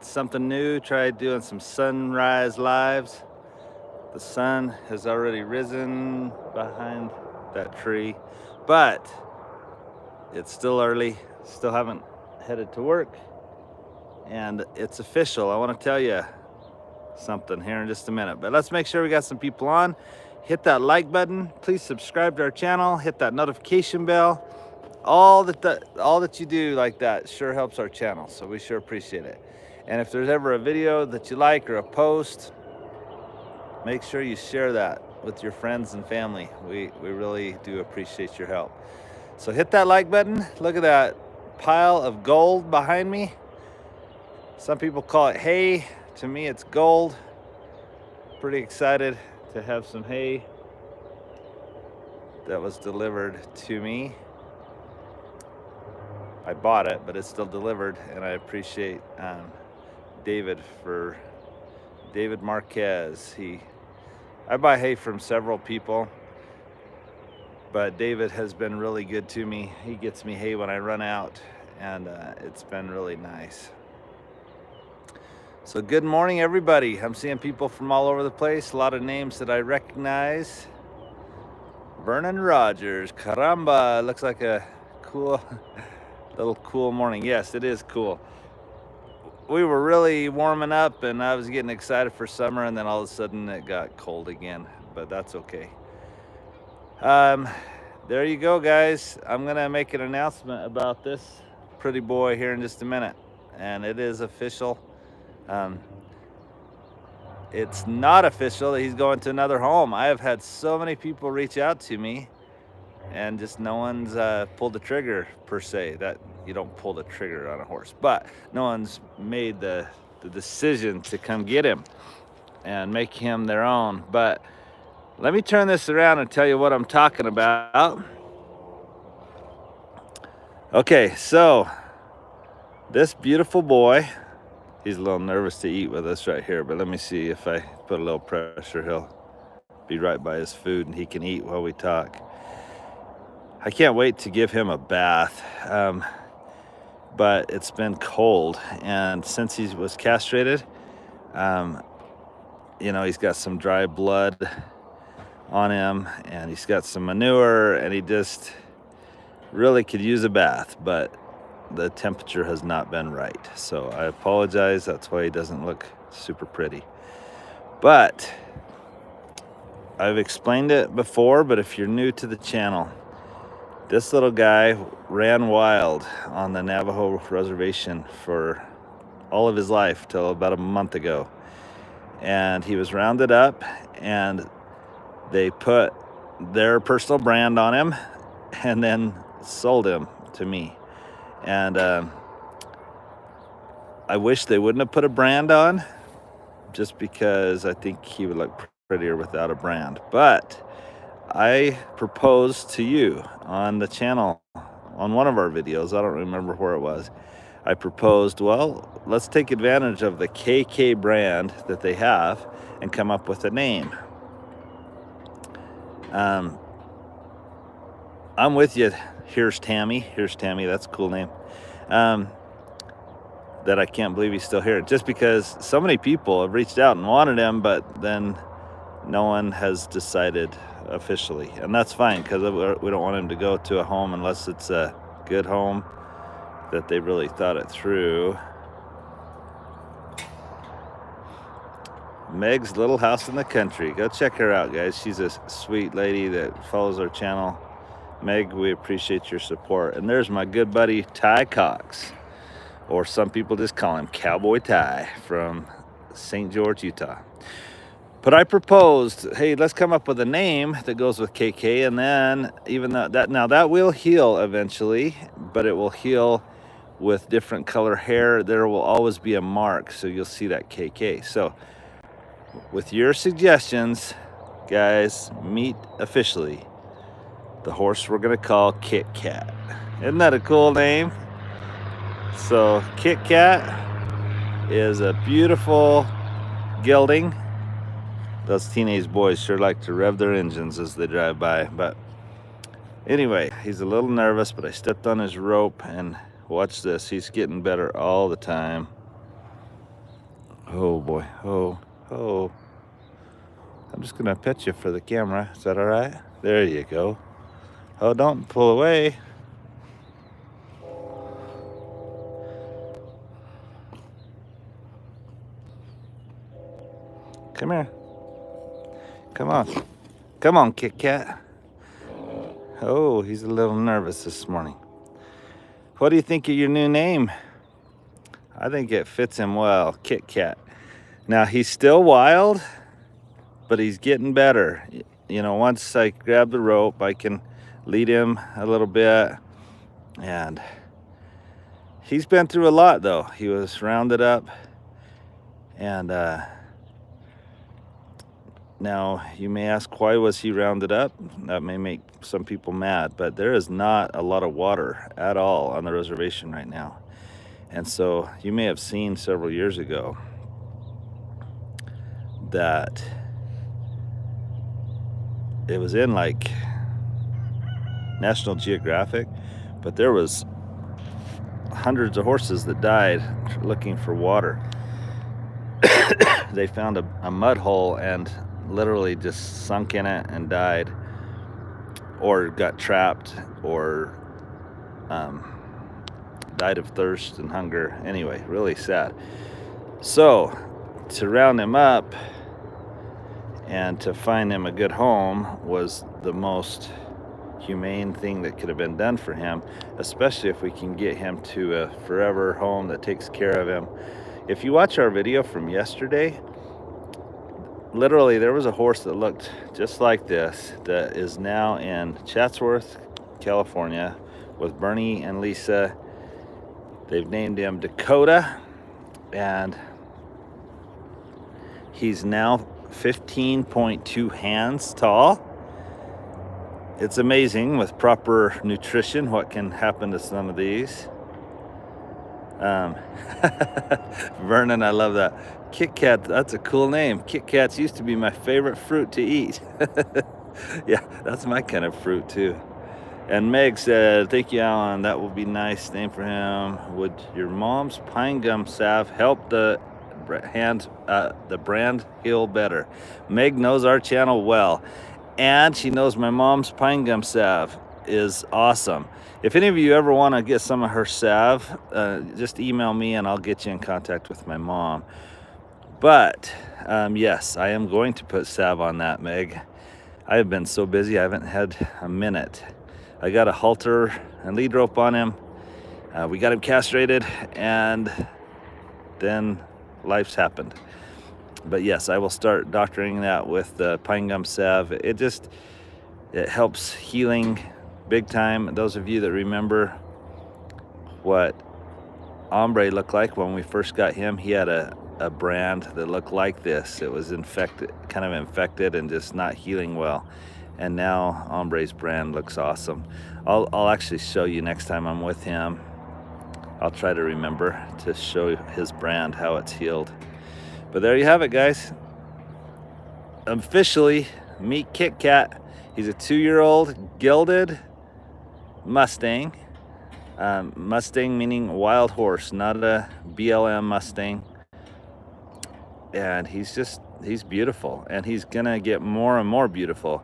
something new, tried doing some sunrise lives. The sun has already risen behind that tree, but it's still early. Still haven't headed to work, and it's official. I want to tell you something here in just a minute, but let's make sure we got some people on. Hit that like button. Please subscribe to our channel. Hit that notification bell. All that you do like that sure helps our channel, so we sure appreciate it. And if there's ever a video that you like or a post, make sure you share that with your friends and family. We really do appreciate your help. So hit that like button. Look at that pile of gold behind me. Some people call it hay. To me, it's gold. Pretty excited to have some hay that was delivered to me. I bought it, but it's still delivered, and I appreciate David Marquez. I buy hay from several people, but David has been really good to me. He gets me hay when I run out, and it's been really nice. So good morning, everybody. I'm seeing people from all over the place. A lot of names that I recognize. Vernon Rogers, caramba, looks like a cool little cool morning. Yes, it is cool. We were really warming up and I was getting excited for summer, and then all of a sudden it got cold again, but that's okay. There you go, guys. I'm gonna make an announcement about this pretty boy here in just a minute, and it is official. It's not official that he's going to another home. I have had so many people reach out to me, and just no one's pulled the trigger per se. That you don't pull the trigger on a horse, but no one's made the decision to come get him and make him their own. But let me turn this around and tell you what I'm talking about. Okay, so this beautiful boy, he's a little nervous to eat with us right here, but let me see. If I put a little pressure, he'll be right by his food and he can eat while we talk. I can't wait to give him a bath, but it's been cold, and since he was castrated, he's got some dry blood on him, and he's got some manure, and he just really could use a bath, but the temperature has not been right. So I apologize. That's why he doesn't look super pretty. But I've explained it before, but if you're new to the channel, this little guy ran wild on the Navajo reservation for all of his life till about a month ago. And he was rounded up, and they put their personal brand on him and then sold him to me. And I wish they wouldn't have put a brand on, just because I think he would look prettier without a brand. But I proposed to you on the channel, on one of our videos, I don't remember where it was, I proposed, well, let's take advantage of the KK brand that they have and come up with a name. I'm with you. Here's Tammy, that's a cool name. That I can't believe he's still here, just because so many people have reached out and wanted him, but then no one has decided officially, and that's fine, because we don't want him to go to a home unless it's a good home that they really thought it through. Meg's Little House in the Country. Go check her out, guys. She's a sweet lady that follows our channel. Meg, we appreciate your support. And there's my good buddy Ty Cox, or some people just call him Cowboy Ty, from St. George, Utah. But I proposed, hey, let's come up with a name that goes with KK, and then even that will heal eventually, but it will heal with different color hair. There will always be a mark, so you'll see that KK. So with your suggestions, guys, meet officially the horse we're gonna call KitKat. Isn't that a cool name? So KitKat is a beautiful gelding. Those teenage boys sure like to rev their engines as they drive by. But anyway, he's a little nervous, but I stepped on his rope, and watch this. He's getting better all the time. Oh boy. Oh. I'm just gonna pet you for the camera. Is that all right? There you go. Oh, don't pull away. Come here. Come on. Come on, KitKat. Oh, he's a little nervous this morning. What do you think of your new name? I think it fits him well, KitKat. Now, he's still wild, but he's getting better. You know, once I grab the rope, I can lead him a little bit. And he's been through a lot, though. He was rounded up. And now, you may ask, why was he rounded up? That may make some people mad, but there is not a lot of water at all on the reservation right now. And so you may have seen several years ago that it was in like National Geographic, but there was hundreds of horses that died looking for water. They found a mud hole and literally just sunk in it and died, or got trapped, or died of thirst and hunger. Anyway, really sad. So to round him up and to find him a good home was the most humane thing that could have been done for him, especially if we can get him to a forever home that takes care of him. If you watch our video from yesterday, literally there was a horse that looked just like this that is now in Chatsworth, California with Bernie and Lisa. They've named him Dakota, and he's now 15.2 hands tall. It's amazing with proper nutrition what can happen to some of these. Vernon, I love that. KitKat, that's a cool name. KitKats used to be my favorite fruit to eat. Yeah, that's my kind of fruit too. And Meg said, thank you, Alan. That will be nice name for him. Would your mom's pine gum salve help the brand heal better? Meg knows our channel well, and she knows my mom's pine gum salve is awesome. If any of you ever want to get some of her salve, just email me and I'll get you in contact with my mom. But yes, I am going to put salve on that, Meg. I have been so busy, I haven't had a minute. I got a halter and lead rope on him. We got him castrated, and then life's happened. But yes, I will start doctoring that with the pine gum salve. It helps healing big time. Those of you that remember what Ombre looked like when we first got him, he had a brand that looked like this. It was kind of infected and just not healing well. And now Ombre's brand looks awesome. I'll actually show you next time I'm with him. I'll try to remember to show his brand, how it's healed. But there you have it, guys. Officially, meet KitKat. He's a 2-year-old gilded Mustang. Mustang meaning wild horse, not a BLM Mustang. And he's beautiful, and he's gonna get more and more beautiful.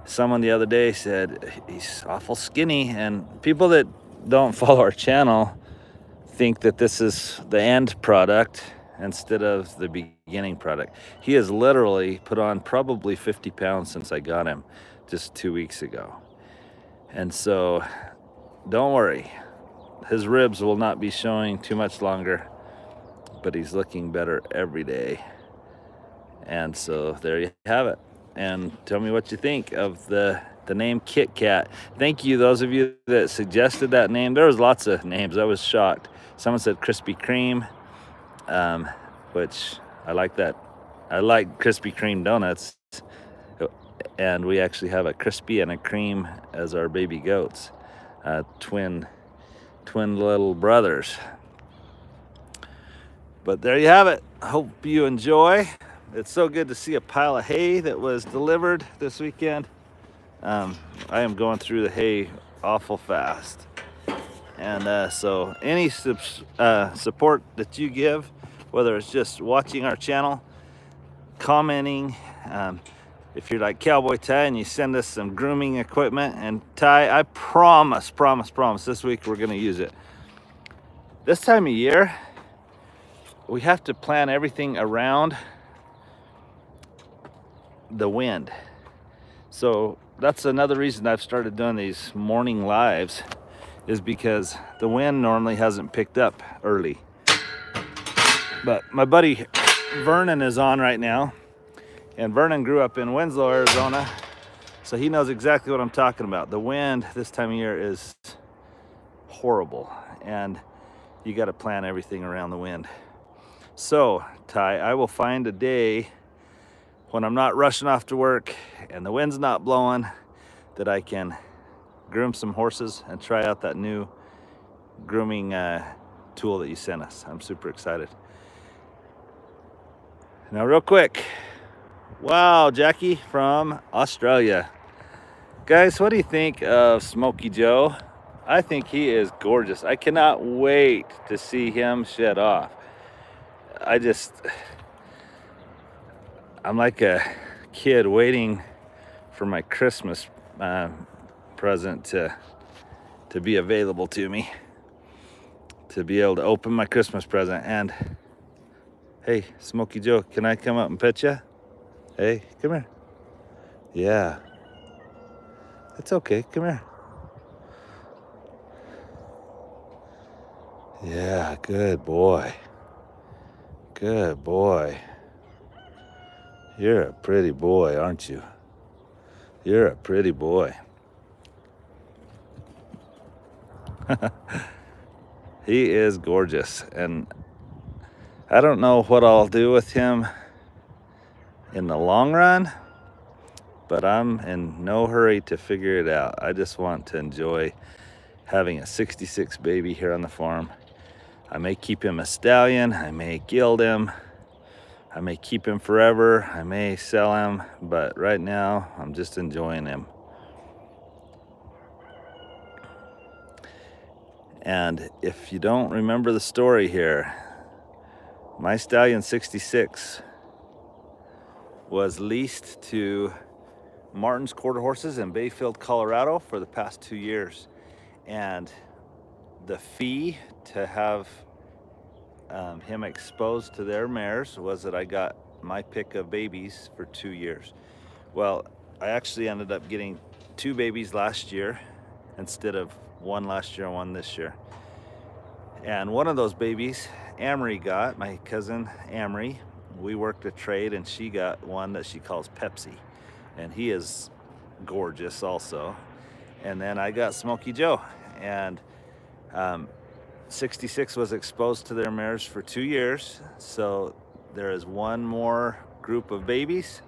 Someone the other day said he's awful skinny, and people that don't follow our channel think that this is the end product instead of the beginning product. He has literally put on probably 50 pounds since I got him just 2 weeks ago. And so don't worry, his ribs will not be showing too much longer, but he's looking better every day. And so there you have it. And tell me what you think of the name KitKat. Thank you, those of you that suggested that name. There was lots of names. I was shocked. Someone said Krispy Kreme, which I like that. I like Krispy Kreme donuts. And we actually have a Krispy and a Cream as our baby goats. Twin little brothers. But there you have it. Hope you enjoy. It's so good to see a pile of hay that was delivered this weekend. I am going through the hay awful fast. And so any support that you give, whether it's just watching our channel, commenting. If you're like Cowboy Ty and you send us some grooming equipment, and Ty, I promise this week we're gonna use it. This time of year, we have to plan everything around the wind. So that's another reason I've started doing these morning lives, is because the wind normally hasn't picked up early. But my buddy Vernon is on right now, and Vernon grew up in Winslow, Arizona, so he knows exactly what I'm talking about. The wind this time of year is horrible, and you got to plan everything around the wind. So, Ty, I will find a day when I'm not rushing off to work and the wind's not blowing that I can groom some horses and try out that new grooming tool that you sent us. I'm super excited. Now, real quick, wow, Jackie from Australia. Guys, what do you think of Smoky Joe? I think he is gorgeous. I cannot wait to see him shed off. I'm like a kid waiting for my Christmas present to be available to me, to be able to open my Christmas present. And hey, Smoky Joe, can I come up and pet you? Hey, come here. Yeah, it's okay, come here. Yeah, good boy. Good boy. You're a pretty boy, aren't you? You're a pretty boy. He is gorgeous, and I don't know what I'll do with him in the long run, but I'm in no hurry to figure it out. I just want to enjoy having a 66 baby here on the farm. I may keep him a stallion, I may gild him, I may keep him forever, I may sell him, but right now I'm just enjoying him. And if you don't remember the story here, my stallion 66 was leased to Martin's Quarter Horses in Bayfield, Colorado for the past 2 years. And the fee to have him exposed to their mares was that I got my pick of babies for 2 years. Well, I actually ended up getting 2 babies last year instead of 1 last year and 1 this year. And one of those babies, Amory got, my cousin Amory, we worked a trade, and she got one that she calls Pepsi. And he is gorgeous also. And then I got Smoky Joe. And 66 was exposed to their mares for 2 years. So there is one more group of babies.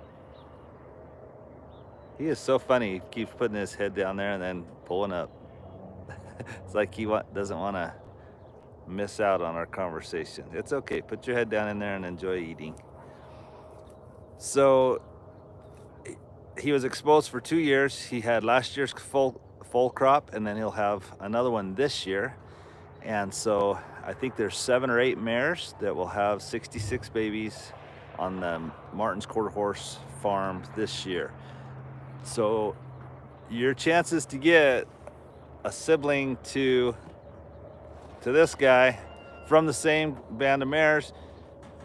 He is so funny. He keeps putting his head down there and then pulling up. It's like he doesn't want to miss out on our conversation. It's okay. Put your head down in there and enjoy eating. So he was exposed for 2 years. He had last year's full crop, and then he'll have another one this year. And so I think there's 7 or 8 mares that will have 66 babies on the Martin's Quarter Horse farm this year. So your chances to get a sibling to this guy from the same band of mares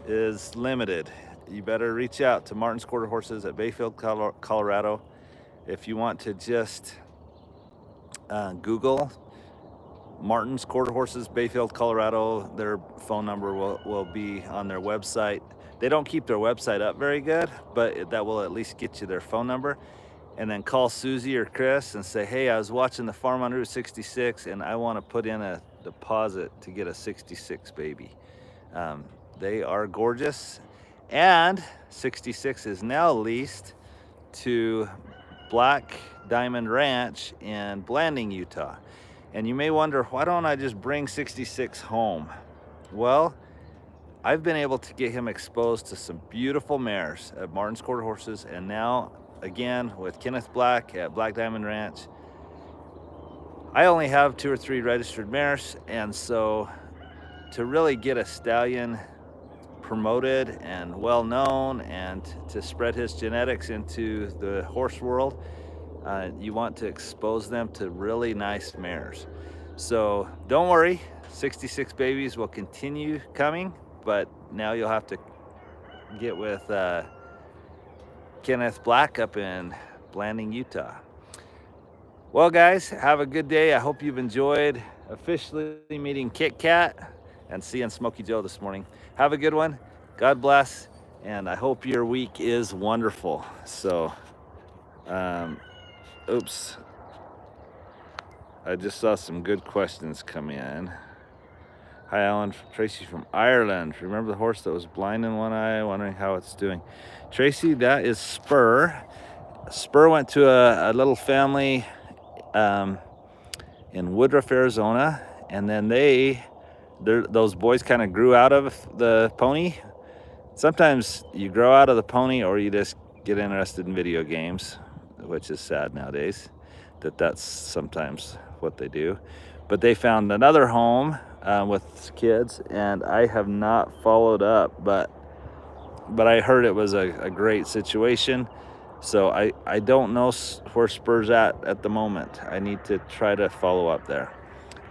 is limited. You better reach out to Martin's Quarter Horses at Bayfield, Colorado. If you want to just Google Martin's Quarter Horses, Bayfield, Colorado, their phone number will be on their website. They don't keep their website up very good, but that will at least get you their phone number. And then call Susie or Chris and say, hey, I was watching the farm on Route 66 and I want to put in a deposit to get a 66 baby. They are gorgeous. And 66 is now leased to Black Diamond Ranch in Blanding, Utah. And you may wonder, why don't I just bring 66 home? Well, I've been able to get him exposed to some beautiful mares at Martin's Quarter Horses, and now again with Kenneth Black at Black Diamond Ranch. I only have 2 or 3 registered mares, and so to really get a stallion promoted and well known, and to spread his genetics into the horse world, you want to expose them to really nice mares. So don't worry, 66 babies will continue coming, but now you'll have to get with Kenneth Black up in Blanding, Utah. Well, guys, have a good day. I hope you've enjoyed officially meeting KitKat and seeing Smoky Joe this morning. Have a good one. God bless, and I hope your week is wonderful. So, oops. I just saw some good questions come in. Hi, Alan. Tracy from Ireland. Remember the horse that was blind in one eye? Wondering how it's doing. Tracy, that is Spur. Spur went to a little family in Woodruff, Arizona, and then those boys kind of grew out of the pony. Sometimes you grow out of the pony, or you just get interested in video games, which is sad nowadays that's sometimes what they do. But they found another home with kids, and I have not followed up, but I heard it was a great situation. So I don't know where Spur's at the moment. I need to try to follow up there.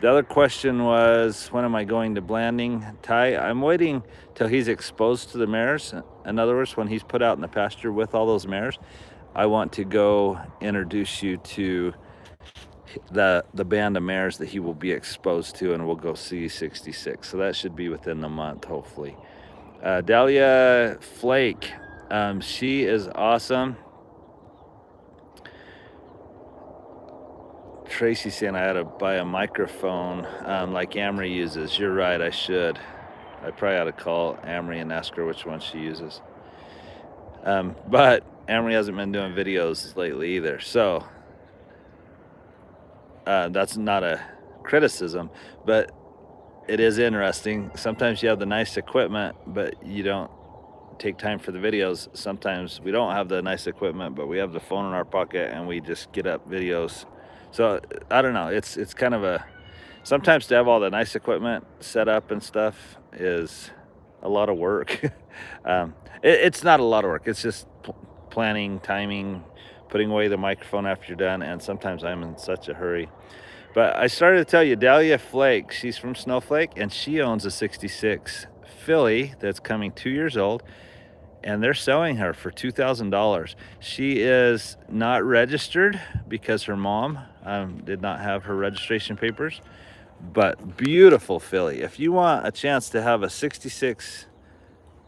The other question was, when am I going to Blanding? Ty, I'm waiting till he's exposed to the mares. In other words, when he's put out in the pasture with all those mares, I want to go introduce you to the band of mares that he will be exposed to, and we'll go see 66. So that should be within the month, hopefully. Dahlia Flake, she is awesome. Tracy saying I ought to buy a microphone like Amory uses. You're right, I should. I probably ought to call Amory and ask her which one she uses. But Amory hasn't been doing videos lately either. So that's not a criticism, but it is interesting. Sometimes you have the nice equipment, but you don't take time for the videos. Sometimes we don't have the nice equipment, but we have the phone in our pocket and we just get up videos. So I don't know, it's kind of sometimes to have all the nice equipment set up and stuff is a lot of work. It's not a lot of work, it's just planning, timing, putting away the microphone after you're done, and sometimes I'm in such a hurry. But I started to tell you, Dahlia Flake, she's from Snowflake, and she owns a 66 filly that's coming 2 years old, and they're selling her for $2,000. She is not registered because her mom did not have her registration papers, but beautiful filly. If you want a chance to have a 66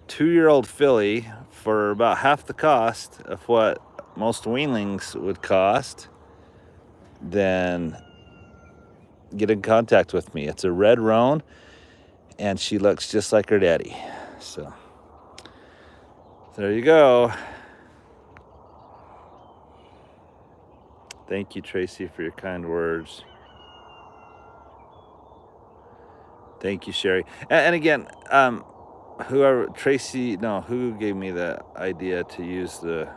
2-year-old filly for about half the cost of what most weanlings would cost, then get in contact with me. It's a red roan, and she looks just like her daddy. So there you go. Thank you, Tracy, for your kind words. Thank you, Sherry. And again, who gave me the idea to use the...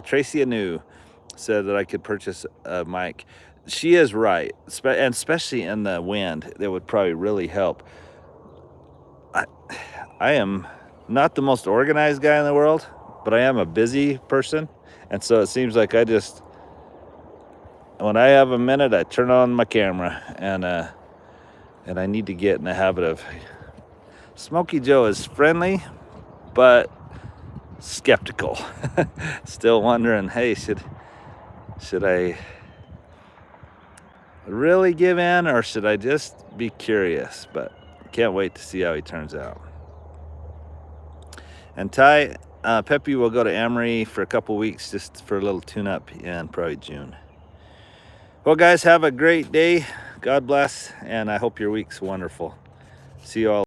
Tracy Anu said that I could purchase a mic. She is right, and especially in the wind, that would probably really help. I am not the most organized guy in the world, but I am a busy person, and so it seems like when I have a minute, I turn on my camera, and I need to get in the habit of... Smoky Joe is friendly, but skeptical. Still wondering, hey, should I really give in, or should I just be curious? But can't wait to see how he turns out. And Ty, Peppy will go to Amory for a couple weeks just for a little tune-up in probably June. Well, guys, have a great day. God bless, and I hope your week's wonderful. See you all.